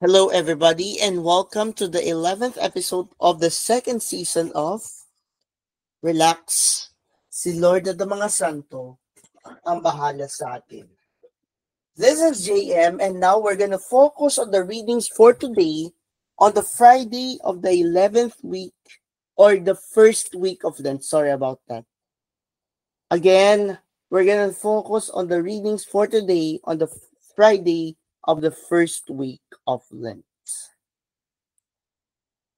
Hello, everybody, and welcome to the 11th episode of the second season of Relax. Si Lord at the mga santo ang bahala sa atin. This is JM, and now we're going to focus on the readings for today on the Friday of the 11th week or the first week of Lent. Sorry about that. Again, we're going to focus on the readings for today on the Friday of the first week of Lent.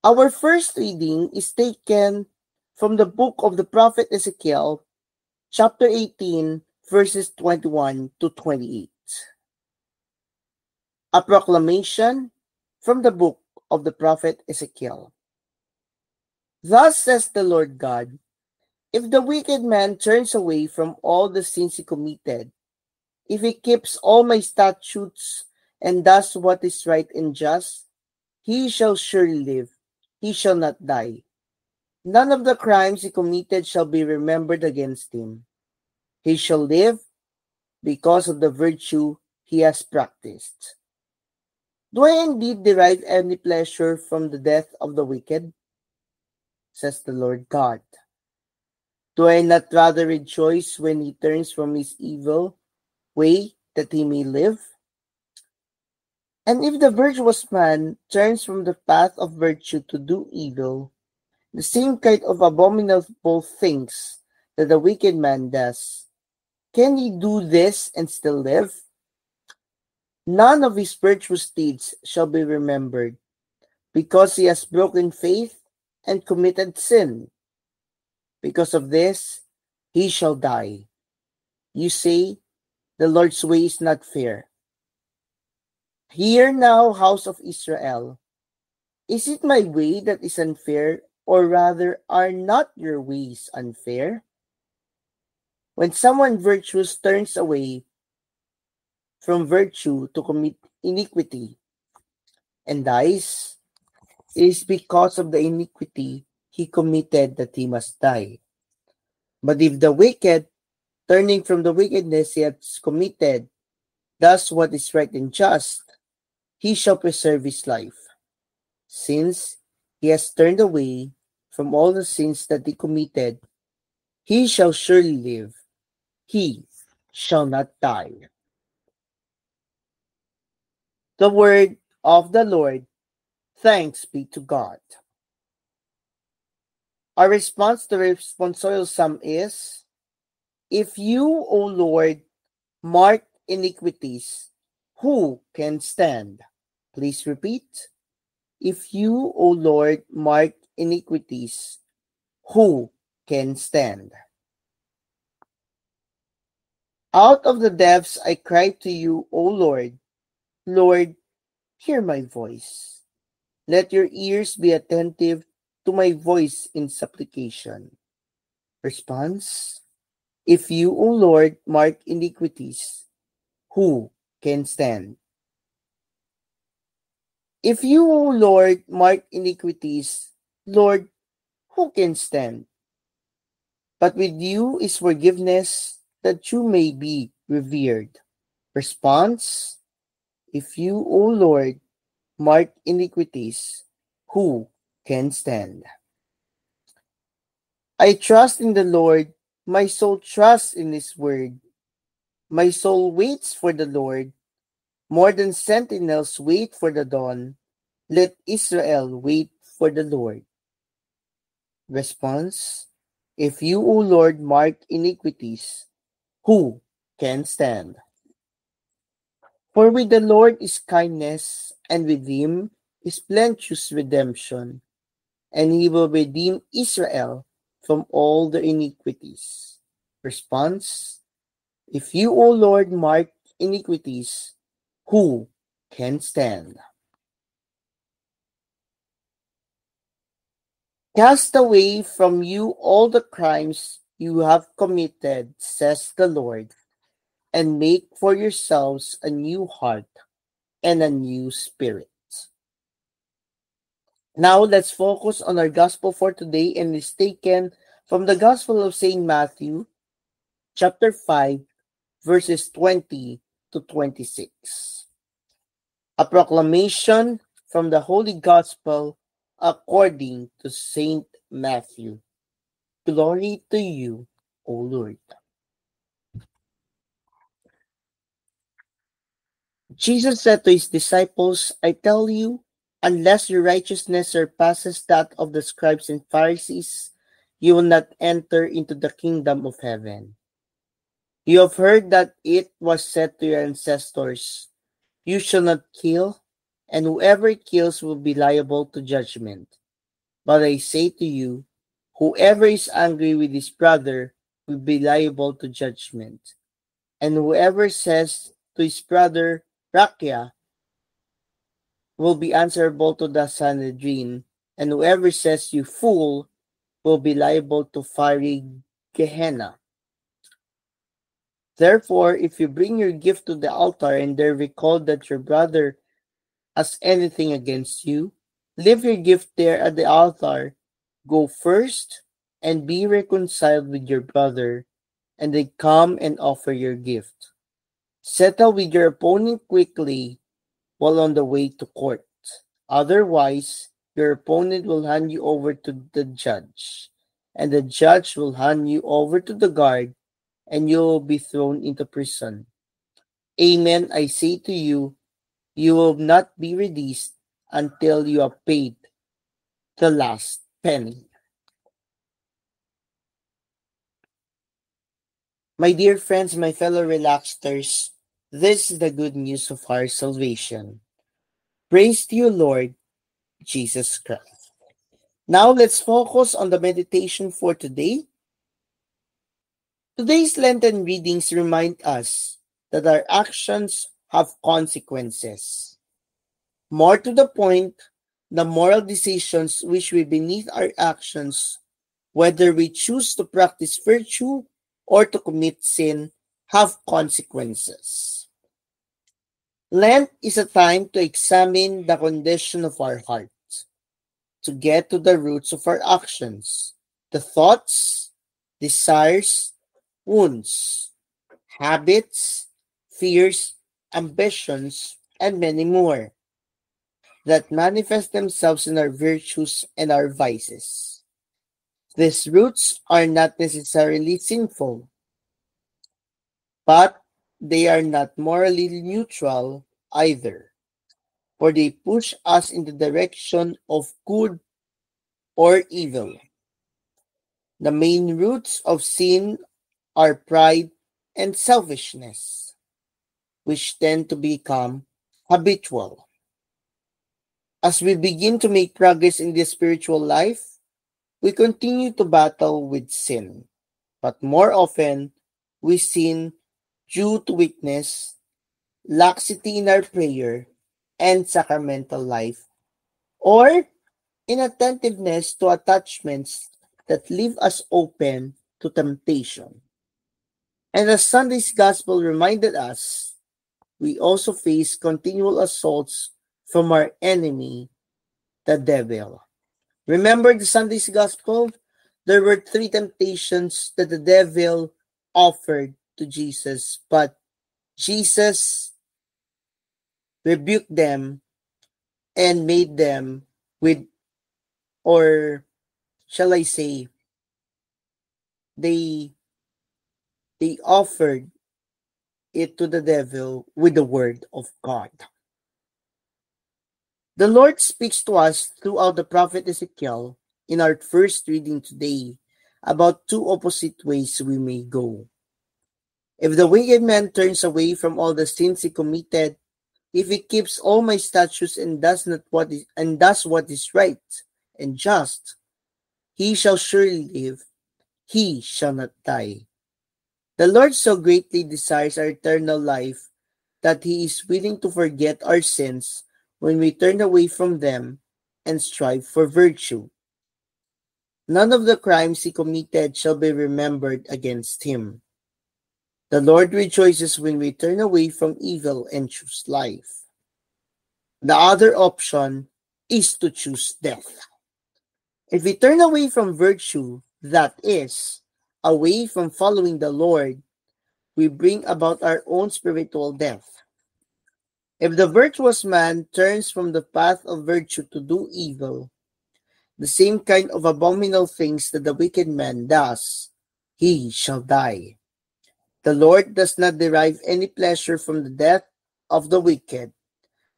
Our first reading is taken from the book of the prophet Ezekiel, chapter 18, verses 21 to 28. A proclamation from the book of the prophet Ezekiel. Thus says the Lord God, if the wicked man turns away from all the sins he committed, if he keeps all my statutes and does what is right and just, he shall surely live, he shall not die. None of the crimes he committed shall be remembered against him. He shall live because of the virtue he has practiced. Do I indeed derive any pleasure from the death of the wicked? Says the Lord God. Do I not rather rejoice when he turns from his evil way that he may live? And if the virtuous man turns from the path of virtue to do evil, the same kind of abominable things that the wicked man does, can he do this and still live? None of his virtuous deeds shall be remembered, because he has broken faith and committed sin. Because of this, he shall die. You say, the Lord's way is not fair. Hear now, house of Israel. Is it my way that is unfair, or rather are not your ways unfair? When someone virtuous turns away from virtue to commit iniquity and dies, it is because of the iniquity he committed that he must die. But if the wicked, turning from the wickedness he has committed, does what is right and just, he shall preserve his life. Since he has turned away from all the sins that he committed, he shall surely live. He shall not die. The word of the Lord. Thanks be to God. Our response to the responsorial psalm is, if you, O Lord, mark iniquities, who can stand? Please repeat. If you, O Lord, mark iniquities, who can stand? Out of the depths I cry to you, O Lord. Lord, hear my voice. Let your ears be attentive to my voice in supplication. Response. If you, O Lord, mark iniquities, who can stand? If you, O Lord, mark iniquities, Lord, who can stand? But with you is forgiveness, that you may be revered. Response. If you, O Lord, mark iniquities, who can stand? I trust in the Lord, my soul trusts in his word. My soul waits for the Lord, more than sentinels wait for the dawn. Let Israel wait for the Lord. Response. If you, O Lord, mark iniquities, who can stand? For with the Lord is kindness, and with him is plenteous redemption, and he will redeem Israel from all their iniquities. Response. If you, O Lord, mark iniquities, who can stand? Cast away from you all the crimes you have committed, says the Lord, and make for yourselves a new heart and a new spirit. Now let's focus on our gospel for today, and it's taken from the Gospel of St. Matthew, chapter 5, verses 20 to 26. A proclamation from the Holy Gospel according to Saint Matthew. Glory to you, O Lord. Jesus said to his disciples, I tell you, unless your righteousness surpasses that of the scribes and Pharisees, you will not enter into the kingdom of heaven. You have heard that it was said to your ancestors, you shall not kill, and whoever kills will be liable to judgment. But I say to you, whoever is angry with his brother will be liable to judgment. And whoever says to his brother, Rakia, will be answerable to the Sanhedrin, and whoever says you fool will be liable to fiery Gehenna. Therefore, if you bring your gift to the altar and there recall that your brother has anything against you, leave your gift there at the altar, go first and be reconciled with your brother, and then come and offer your gift. Settle with your opponent quickly while on the way to court. Otherwise, your opponent will hand you over to the judge, and the judge will hand you over to the guard, and you will be thrown into prison. Amen, I say to you, you will not be released until you have paid the last penny. My dear friends, my fellow relaxers, this is the good news of our salvation. Praise to you, Lord Jesus Christ. Now let's focus on the meditation for today. Today's Lenten readings remind us that our actions have consequences. More to the point, the moral decisions which we beneath our actions, whether we choose to practice virtue or to commit sin, have consequences. Lent is a time to examine the condition of our hearts, to get to the roots of our actions, the thoughts, desires, wounds, habits, fears, ambitions, and many more that manifest themselves in our virtues and our vices. These roots are not necessarily sinful, but they are not morally neutral either, for they push us in the direction of good or evil. The main roots of sin are pride and selfishness, which tend to become habitual. As we begin to make progress in the spiritual life, we continue to battle with sin, but more often, we sin due to weakness, laxity in our prayer and sacramental life, or inattentiveness to attachments that leave us open to temptation. And as Sunday's Gospel reminded us, we also face continual assaults from our enemy, the devil. Remember the Sunday's Gospel? There were three temptations that the devil offered to Jesus, but Jesus rebuked them and made them with, or shall I say, they offered it to the devil with the word of God. The Lord speaks to us throughout the prophet Ezekiel in our first reading today about two opposite ways we may go. If the wicked man turns away from all the sins he committed, if he keeps all my statutes and does what is right and just, he shall surely live, he shall not die. The Lord so greatly desires our eternal life that he is willing to forget our sins when we turn away from them and strive for virtue. None of the crimes he committed shall be remembered against him. The Lord rejoices when we turn away from evil and choose life. The other option is to choose death. If we turn away from virtue, that is, away from following the Lord, we bring about our own spiritual death. If the virtuous man turns from the path of virtue to do evil, the same kind of abominable things that the wicked man does, he shall die. The Lord does not derive any pleasure from the death of the wicked,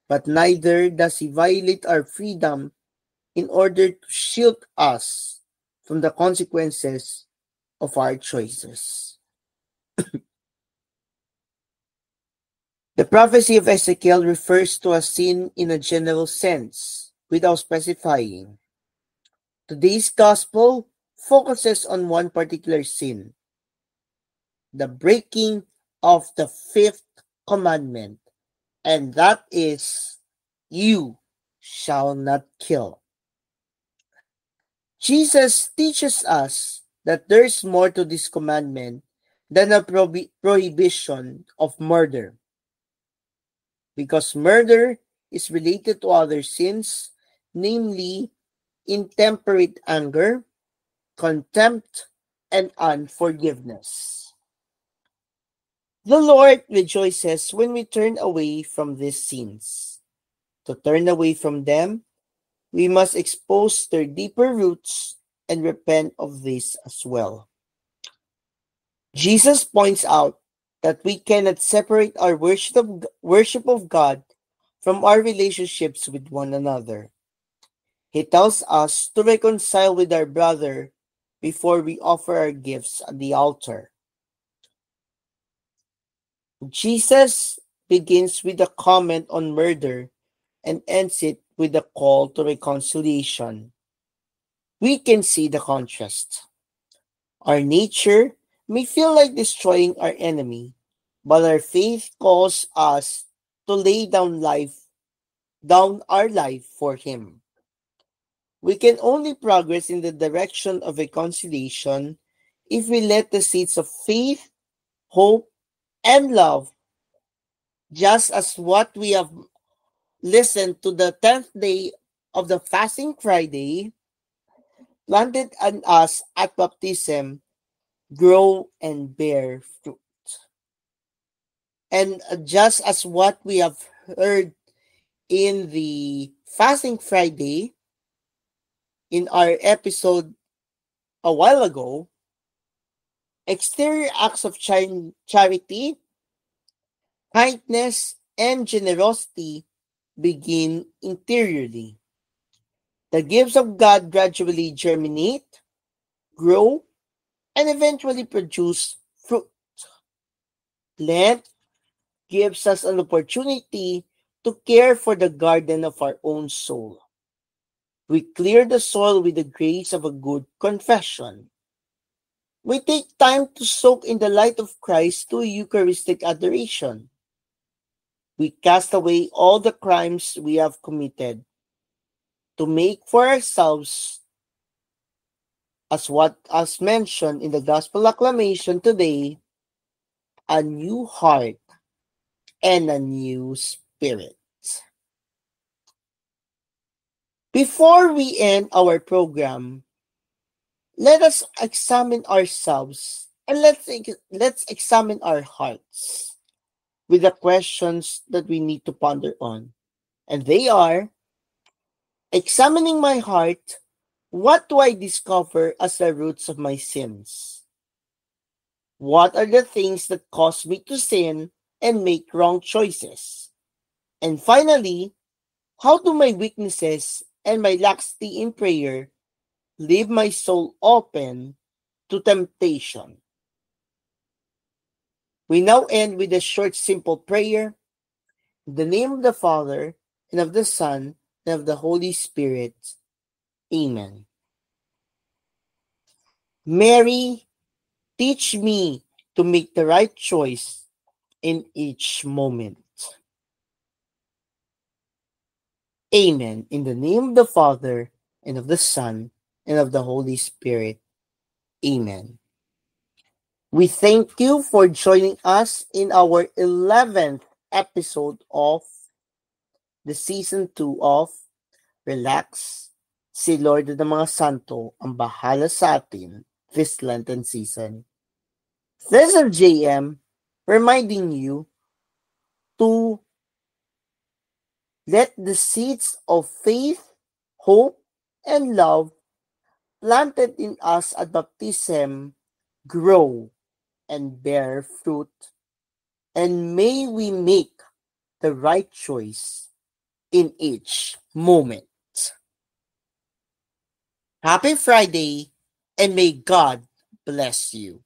but neither does he violate our freedom in order to shield us from the consequences of our choices. The prophecy of Ezekiel refers to a sin in a general sense, without specifying. Today's gospel focuses on one particular sin, the breaking of the fifth commandment, and that is, you shall not kill. Jesus teaches us that there's more to this commandment than a prohibition of murder. Because murder is related to other sins, namely intemperate anger, contempt, and unforgiveness. The Lord rejoices when we turn away from these sins. To turn away from them, we must expose their deeper roots and repent of this as well. Jesus points out that we cannot separate our worship of God from our relationships with one another. He tells us to reconcile with our brother before we offer our gifts at the altar. Jesus begins with a comment on murder and ends it with a call to reconciliation. We can see the contrast. Our nature may feel like destroying our enemy, but our faith calls us to lay down our life for him. We can only progress in the direction of reconciliation if we let the seeds of faith, hope, and love, just as what we have listened to the 10th day of the fasting Friday, planted in us at baptism, grow and bear fruit. And just as what we have heard in the fasting Friday, in our episode a while ago, exterior acts of charity, kindness, and generosity begin interiorly. The gifts of God gradually germinate, grow, and eventually produce fruit. Lent gives us an opportunity to care for the garden of our own soul. We clear the soil with the grace of a good confession. We take time to soak in the light of Christ through Eucharistic adoration. We cast away all the crimes we have committed to make for ourselves, as mentioned in the Gospel acclamation today, a new heart and a new spirit. Before we end our program, let us examine ourselves and let's examine our hearts with the questions that we need to ponder on. And they are, examining my heart, what do I discover as the roots of my sins? What are the things that cause me to sin and make wrong choices? And finally, how do my weaknesses and my laxity in prayer leave my soul open to temptation? We now end with a short, simple prayer. In the name of the Father, and of the Son, and of the Holy Spirit. Amen. Mary, teach me to make the right choice in each moment. Amen. In the name of the Father, and of the Son, and of the Holy Spirit. Amen. We thank you for joining us in our 11th episode of the Season 2 of Relax. Si Lord ng mga Santo ang bahala sa atin this Lenten season. This is JM reminding you to Let the seeds of faith, hope, and love planted in us at baptism grow and bear fruit. And may we make the right choice in each moment. Happy Friday, and may God bless you.